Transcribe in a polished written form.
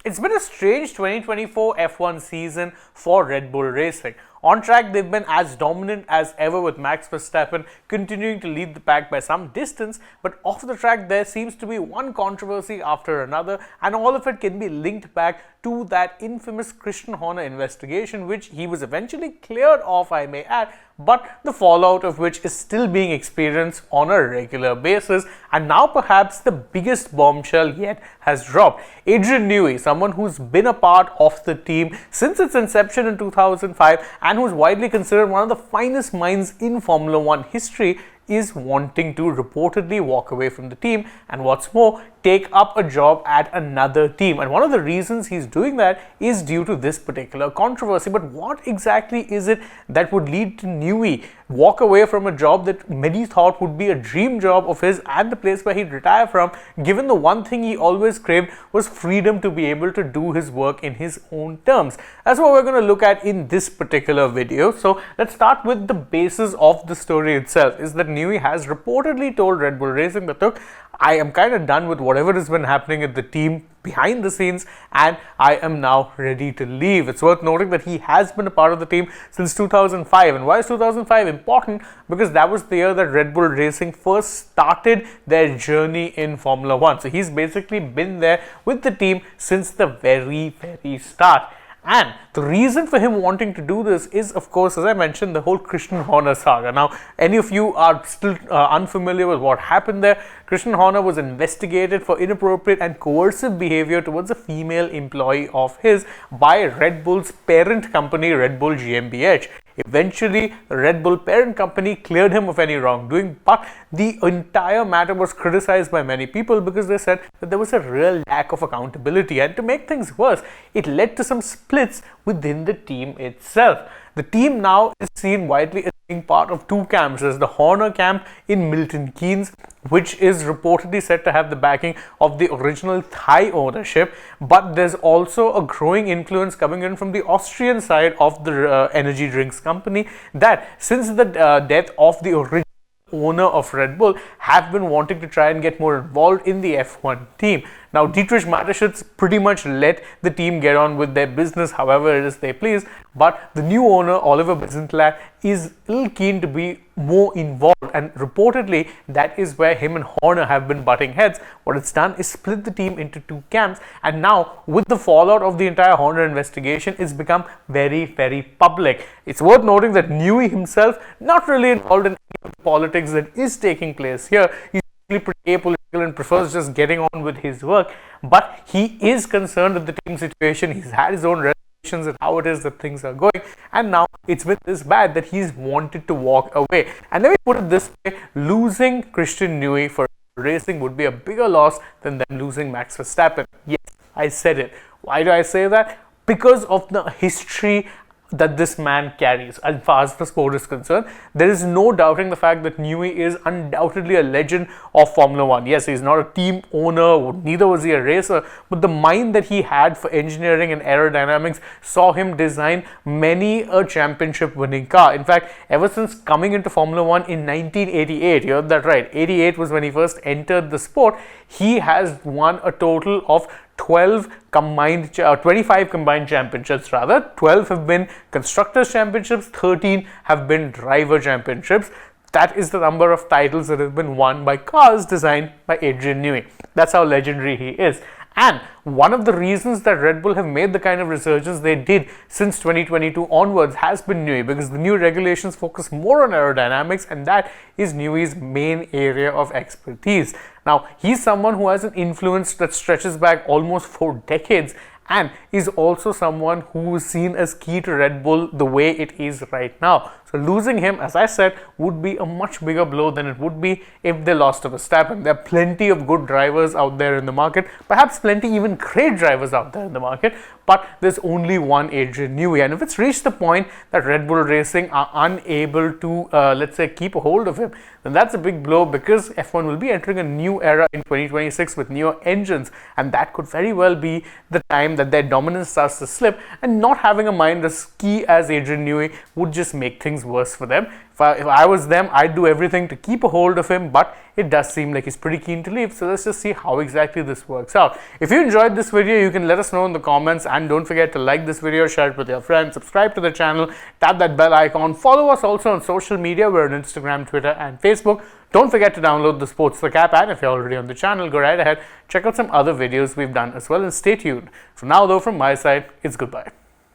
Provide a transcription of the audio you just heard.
It's been a strange 2024 F1 season for Red Bull Racing. On track, they've been as dominant as ever with Max Verstappen continuing to lead the pack by some distance, but off the track there seems to be one controversy after another, and all of it can be linked back to that infamous Christian Horner investigation, which he was eventually cleared of, I may add, but the fallout of which is still being experienced on a regular basis. And now perhaps the biggest bombshell yet has dropped. Adrian Newey, someone who's been a part of the team since its inception in 2005 and who's widely considered one of the finest minds in Formula One history, is wanting to reportedly walk away from the team and, what's more, take up a job at another team. And one of the reasons he's doing that is due to this particular controversy. But what exactly is it that would lead to Newey walk away from a job that many thought would be a dream job of his and the place where he'd retire from, given the one thing he always craved was freedom to be able to do his work in his own terms? That's what we're going to look at in this particular video. So let's start with the basis of the story itself. Is that Newey has reportedly told Red Bull Racing that, look, I am kind of done with whatever has been happening at the team behind the scenes and I am now ready to leave. It's worth noting that he has been a part of the team since 2005. And why is 2005 important? Because that was the year that Red Bull Racing first started their journey in Formula One. So he's basically been there with the team since the very start. And the reason for him wanting to do this is, of course, as I mentioned, the whole Christian Horner saga. Now, any of you are still unfamiliar with what happened there, Christian Horner was investigated for inappropriate and coercive behavior towards a female employee of his by Red Bull's parent company, Red Bull GmbH. Eventually, the Red Bull parent company cleared him of any wrongdoing, but the entire matter was criticized by many people because they said that there was a real lack of accountability. And to make things worse, it led to some splits within the team itself. The team now is seen widely as being part of two camps. There's the Horner camp in Milton Keynes, which is reportedly said to have the backing of the original Thai ownership, but there's also a growing influence coming in from the Austrian side of the energy drinks company that, since the death of the original owner of Red Bull, have been wanting to try and get more involved in the F1 team. Now, Dietrich Mateschitz pretty much let the team get on with their business however it is they please, but the new owner, Oliver Bisentlack, is ill keen to be more involved, and reportedly that is where him and Horner have been butting heads. What it's done is split the team into two camps, and now with the fallout of the entire Horner investigation, it's become very public. It's worth noting that Newey himself not really involved in any of the politics that is taking place here. He's pretty apolitical and prefers just getting on with his work, but he is concerned with the team situation. He's had his own reservations at how it is that things are going, and now it's been this bad that he's wanted to walk away. And let me put it this way, losing Christian Newey for racing would be a bigger loss than them losing Max Verstappen. Yes, I said it. Why do I say that? Because of the history that this man carries as far as the sport is concerned. There is no doubting the fact that Newey is undoubtedly a legend of Formula One. Yes, he's not a team owner, neither was he a racer, but the mind that he had for engineering and aerodynamics saw him design many a championship winning car. In fact, ever since coming into Formula One in 1988, you heard that right, 88 was when he first entered the sport, he has won a total of 25 combined championships rather. 12 have been constructors championships, 13 have been driver championships. That is the number of titles that have been won by cars designed by Adrian Newey. That's how legendary he is. And one of the reasons that Red Bull have made the kind of resurgence they did since 2022 onwards has been Newey, because the new regulations focus more on aerodynamics, and that is Newey's main area of expertise. Now, he's someone who has an influence that stretches back almost 4 decades and is also someone who is seen as key to Red Bull the way it is right now. So losing him, as I said, would be a much bigger blow than it would be if they lost to Verstappen. There are plenty of good drivers out there in the market, perhaps plenty even great drivers out there in the market, but there's only one Adrian Newey. And if it's reached the point that Red Bull Racing are unable to, let's say, keep a hold of him, then that's a big blow, because F1 will be entering a new era in 2026 with newer engines, and that could very well be the time that their dominance starts to slip, and not having a mind as key as Adrian Newey would just make things worse for them. If I was them, I'd do everything to keep a hold of him, but it does seem like he's pretty keen to leave. So let's just see how exactly this works out. If you enjoyed this video, you can let us know in the comments, and don't forget to like this video, share it with your friends, subscribe to the channel, tap that bell icon, follow us also on social media. We're on Instagram, Twitter and Facebook. Don't forget to download the Sports App, and if you're already on the channel, go right ahead, check out some other videos we've done as well, and stay tuned. For now though, from my side, it's goodbye.